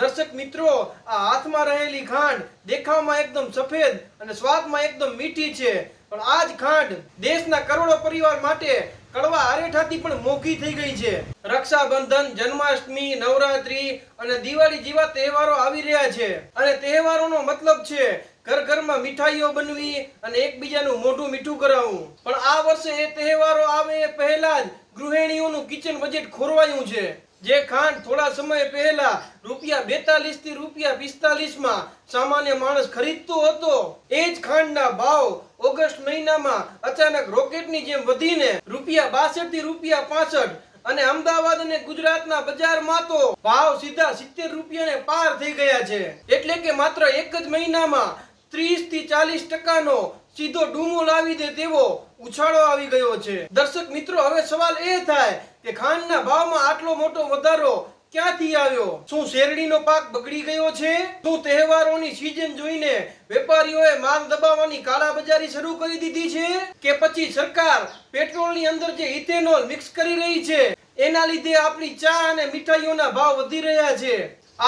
દર્શક મિત્રો, આ હાથમાં રહેલી ખાંડ દેખાવમાં એકદમ સફેદ અને સ્વાદમાં એકદમ મીઠી છે, પણ આ જ ખાંડ દેશના કરોડો પરિવાર માટે કડવા અરેઠાથી પણ મોંઘી થઈ ગઈ છે. રક્ષાબંધન, જન્માષ્ટમી, નવરાત્રી અને દિવાળી જેવા તહેવારો આવી રહ્યા છે અને તહેવારોનો મતલબ છે ઘર ઘરમાં મીઠાઈઓ બનવી અને એકબીજાનું મોઢું મીઠું કરાવવું. પણ આ વર્ષે એ તહેવારો આવે એ પહેલા જ ગૃહિણીઓનું કિચન બજેટ ખોરવાયું છે. જે ખાંડ થોડા સમય પહેલા ₹42 થી ₹45 માં સામાન્ય માણસ ખરીદતો હતો, એ જ ખાંડના ભાવ ઓગસ્ટ મહિનામાં અચાનક રોકેટની જેમ વધીને ₹62 થી ₹65 અને અમદાવાદ અને ગુજરાતના બજારમાં તો ભાવ સીધા ₹70 ને પાર થઈ ગયા છે. એટલે કે માત્ર એક જ મહિનામાં 30 થી 40% સીધો ડૂમો લાવી દે તેવો ઉછાળો આવી ગયો છે. દર્શક મિત્રો, હવે સવાલ એ થાય કે ખાંડના ભાવમાં આટલો મોટો વધારો ક્યાંથી આવ્યો? શું શેરડીનો પાક બગડી ગયો છે? શું તહેવારોની સીઝન જોઈને વેપારીઓએ માલ દબાવવાની કાળાબજારી શરૂ કરી દીધી છે? કે પછી સરકાર પેટ્રોલની અંદર જે ઇથેનોલ મિક્સ કરી રહી છે એના લીધે આપણી ચા અને મીઠાઈઓના ભાવ વધી રહ્યા છે?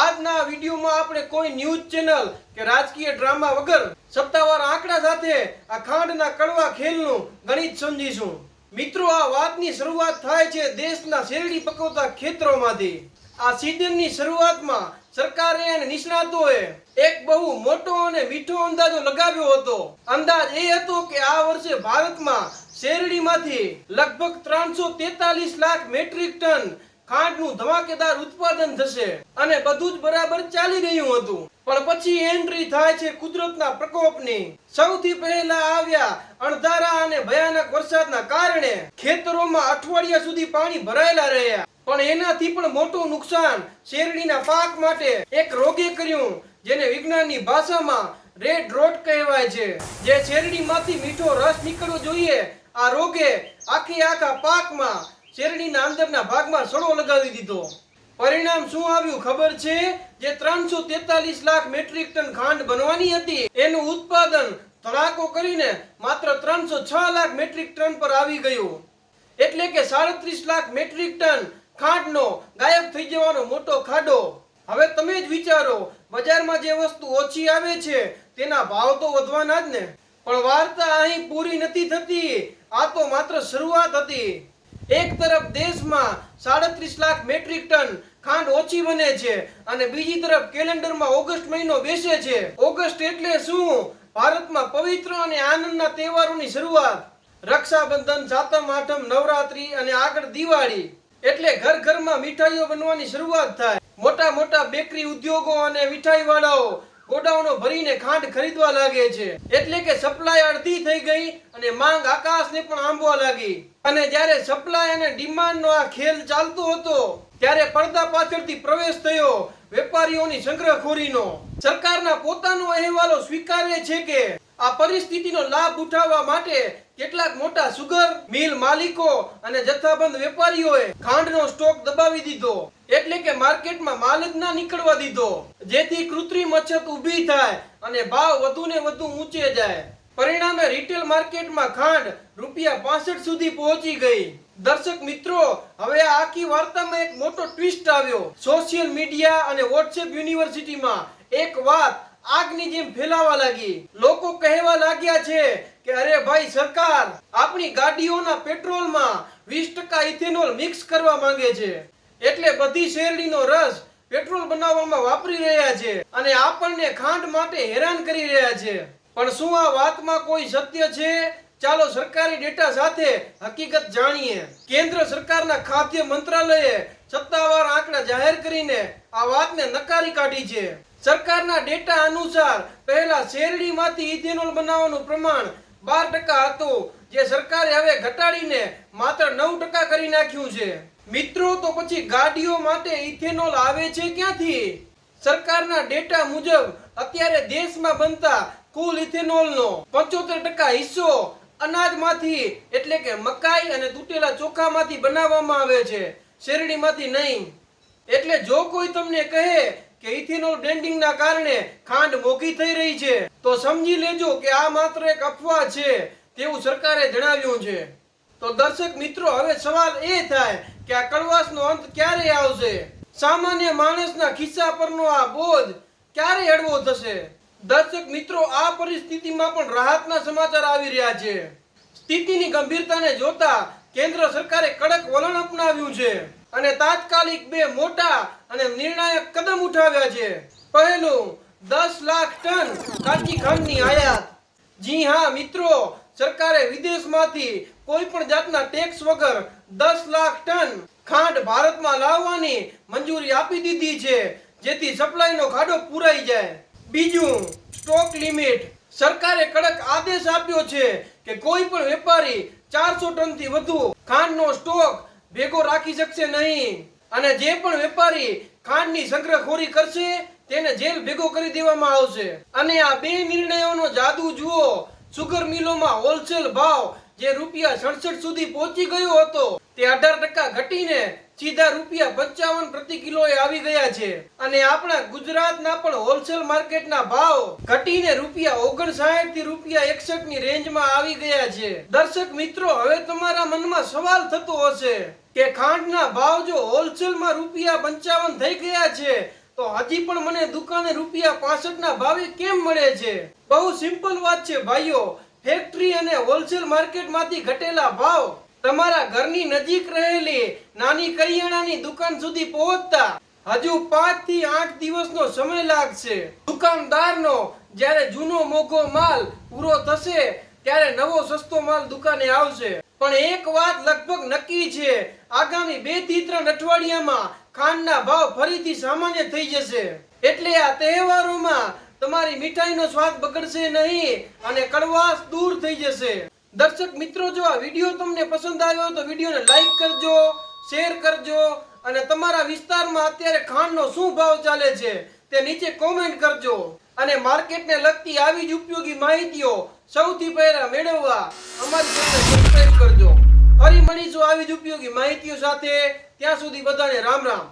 આજના વિડીયોમાં આપણે કોઈ ન્યૂઝ ચેનલ કે રાજકીય ડ્રામા વગર સત્તાવાર આંકડા સાથે આ ખાંડના કડવા ખેલનું ગણિત સમજીશું. મિત્રો, આ વાતની શરૂઆત થાય છે દેશના શેરડી પકવતા ખેતરોમાંથી. આ સિઝનની શરૂઆતમાં સરકારે અને નિષ્ણાતોએ એક બહુ મોટો અને મીઠો અંદાજો લગાવ્યો હતો. અંદાજ એ હતો કે આ વર્ષે ભારતમાં શેરડીમાંથી લગભગ 343 લાખ મેટ્રિક ટન ખાંડનું ધમાકેદાર ઉત્પાદન થશે અને બધું જ બરાબર ચાલી રહ્યું હતું. પણ પછી એન્ટ્રી થાય છે કુદરતના પ્રકોપની. સૌથી પહેલા આવ્યા અણધારા અને ભયાનક વરસાદના કારણે ખેતરોમાં અઠવાડિયા સુધી પાણી ભરાયેલા રહ્યા. પણ એનાથી પણ મોટું નુકસાન શેરડીના પાક માટે એક રોગે કર્યું, જેને વિજ્ઞાનની ભાષામાં રેડ રોટ કહેવાય છે. જે શેરડીમાંથી મીઠો રસ નીકળવો જોઈએ, આ રોગે આખા પાકમાં શેરડીના અંદરના ભાગમાં સડો લગાવી દીધો. પરિણામ શું આવ્યું ખબર છે? જે 343 લાખ મેટ્રિક ટન ખાંડ બનવાની હતી એનું ઉત્પાદન ધડાકો કરીને માત્ર 306 લાખ મેટ્રિક ટન પર આવી ગયું. એટલે કે 37 લાખ મેટ્રિક ટન ખાંડનો ગાયબ થઈ જવાનો મોટો ખાડો. હવે તમે જ વિચારો, બજારમાં જે વસ્તુ ઓછી આવે છે તેના ભાવ તો વધવાના જ ને. પણ વાર્તા અહીં પૂરી નથી થતી. આ તો માત્ર શરૂઆત હતી. એક તરફ દેશમાં 37 લાખ મેટ્રિક ટન ખાંડ ઓછી બને છે અને બીજી તરફ કેલેન્ડરમાં ઓગસ્ટ મહિનો બેસે છે. ઓગસ્ટ એટલે શું? ભારતમાં પવિત્ર અને આનંદના તહેવારોની શરૂઆત. રક્ષાબંધન, સાતમ આઠમ, નવરાત્રી અને આગળ દિવાળી એટલે ઘર ઘરમાં મીઠાઈઓ બનવાની શરૂઆત થાય. મોટા મોટા બેકરી ઉદ્યોગો અને મીઠાઈ વાળાઓ ગોડાઉનો ભરીને ખાંડ ખરીદવા લાગે છે. એટલે કે સપ્લાય અડધી થઈ ગઈ અને માંગ આકાશને પણ આંબવા લાગી. અને જ્યારે સપ્લાય અને ડિમાન્ડનો આ ખેલ ચાલતો હતો ત્યારે પડદા પાછળથી પ્રવેશ થયો વેપારીઓની સંગ્રહખોરીનો. સરકારના પોતાનો અહેવાલો સ્વીકારે છે કે આ પરિસ્થિતિનો લાભ ઉઠાવવા માટે કેટલાક મોટા સુગર મિલ માલિકો અને જથ્થાબંધ વેપારીઓએ ખાંડનો સ્ટોક દબાવી દીધો. એટલે કે માર્કેટમાં માલ જ ના નીકળવા દીધો, જેથી કૃત્રિમ અછત ઊભી થાય અને ભાવ વધુ ને વધુ ઊંચે જાય. પરિણામે રિટેલ માર્કેટમાં ખાંડ ₹65 સુધી પહોંચી ગઈ. દર્શક મિત્રો, હવે આ આખી વાર્તામાં એક મોટો ટ્વિસ્ટ આવ્યો. સોશિયલ મીડિયા અને વોટ્સએપ યુનિવર્સિટીમાં એક વાત આગની જેમ ફેલાવા લાગી. લોકો કહેવા લાગ્યા છે કે અરે ભાઈ, સરકાર આપણી ગાડીઓના પેટ્રોલમાં 20% ઇથેનોલ મિક્સ કરવા માંગે છે, એટલે બધી શેરડીનો રસ પેટ્રોલ બનાવવામાં વાપરી રહ્યા છે અને આપણને ખાંડ માટે હેરાન કરી રહ્યા છે. પણ શું આ વાતમાં કોઈ સત્ય છે? ચાલો સરકારી ડેટા સાથે હકીકત જાણીએ. કેન્દ્ર સરકારના ખાદ્ય મંત્રાલયે સત્તાવાર આંકડા જાહેર કરીને આ વાતને નકારી કાઢી છે. સરકારના ડેટા અનુસાર પહેલા શેરડીમાંથી ઇથેનોલ બનાવવાનું પ્રમાણ 12% હતું, જે સરકારે હવે ઘટાડીને માત્ર 9% કરી નાખ્યું છે. મિત્રો, તો પછી ગાડીઓ માટે ઇથેનોલ આવે છે ક્યાંથી? સરકારના ડેટા મુજબ અત્યારે દેશમાં બનતા કુલ ઇથેનોલનો 75% હિસ્સો અનાજમાંથી એટલે કે મકાઈ અને તૂટેલા ચોખામાંથી બનાવવામાં આવે છે, શેરડીમાંથી નહીં. એટલે જો કોઈ તમને કહે કે ઇથેનોલ બ્લેન્ડિંગના કારણે ખાંડ મોંઘી થઈ રહી છે તો સમજી લેજો કે આ માત્ર એક અફવા છે તેવું સરકારે જણાવ્યું છે. તો દર્શક મિત્રો, હવે સવાલ એ થાય કે આ કડવાશનો અંત ક્યારે આવશે? સામાન્ય માણસના ખિસ્સા પરનો આ બોજ ક્યારે હળવો થશે? દર્શક મિત્રો, આ પરિસ્થિતિમાં પણ રાહતના સમાચાર આવી રહ્યા છે. સ્થિતિની ગંભીરતાને જોતા કેન્દ્ર સરકારે કડક વલણ અપનાવ્યું છે અને તાત્કાલિક બે મોટા અને નિર્ણાયક કદમ ઉઠાવ્યા છે. પહેલું, 10 લાખ ટન કાચી ખાંડની આયાત. જી હા મિત્રો, સરકારે વિદેશમાંથી કોઈ પણ જાતના ટેક્સ વગર 10 લાખ ટન ખાંડ ભારતમાં લાવવાની મંજૂરી આપી દીધી છે, જેથી સપ્લાયનો ખાડો પૂરાઈ જાય. બીજું, સ્ટોક લિમિટ. સરકારે કડક આદેશ આપ્યો છે કે કોઈ પણ વેપારી 400 ટનથી વધુ ખાંડનો સ્ટોક ભેગો રાખી શકશે નહીં અને જે પણ વેપારી ખાંડની સંગ્રહખોરી કરશે તેને જેલ ભેગો કરી દેવામાં આવશે. અને આ બે નિર્ણયોનો જાદુ જુઓ. સુગર મિલોમાં હોલસેલ ભાવ જે ₹67 સુધી પહોંચી ગયો હતો તે 18% ઘટીને સીધા ₹55 પ્રતિ કિલોએ આવી ગયા છે. અને આપણા ગુજરાતના પણ હોલસેલ માર્કેટના ભાવ ઘટીને ₹59 થી ₹61 ની રેન્જમાં આવી ગયા છે. દર્શક મિત્રો, હવે તમારા મનમાં સવાલ થતો હશે કે ખાંડના ભાવ જો હોલસેલમાં ₹55 થઈ ગયા છે તો હજી પણ મને દુકાને ₹65 ના ભાવે કેમ મળે છે? બહુ સિમ્પલ વાત છે ભાઈઓ. ફેક્ટરી અને હોલસેલ માર્કેટમાંથી ઘટેલા ભાવ તમારા ઘરની નજીક રહેલી નાની કરિયાણાની દુકાન સુધી પહોંચતા હજુ 5 થી 8 દિવસનો સમય લાગશે. દુકાનદારનો જ્યારે જૂનો મોંઘો માલ પૂરો થશે ત્યારે નવો સસ્તો માલ દુકાને આવશે. પણ એક વાત લગભગ નક્કી છે, આગામી 2 થી 3 અઠવાડિયામાં ખાંડના ભાવ ફરીથી સામાન્ય થઈ જશે. એટલે આ તહેવારોમાં તમારી મીઠાઈનો સ્વાદ બગડશે નહીં અને કડવાશ દૂર થઈ જશે. દર્શક મિત્રો, જો આ વિડીયો તમને પસંદ આવ્યો તો વિડીયોને લાઈક કરજો, શેર કરજો અને તમારા વિસ્તારમાં અત્યારે ખાંડનો શું ભાવ ચાલે છે તે નીચે કોમેન્ટ કરજો. અને માર્કેટને લગતી આવી જ ઉપયોગી માહિતીઓ સૌથી પહેલા મેળવવા અમારી ચેનલ સબસ્ક્રાઇબ કરજો. ફરી મળીશું આવી જ ઉપયોગી માહિતીઓ સાથે. ત્યાં સુધી બધાને રામ રામ.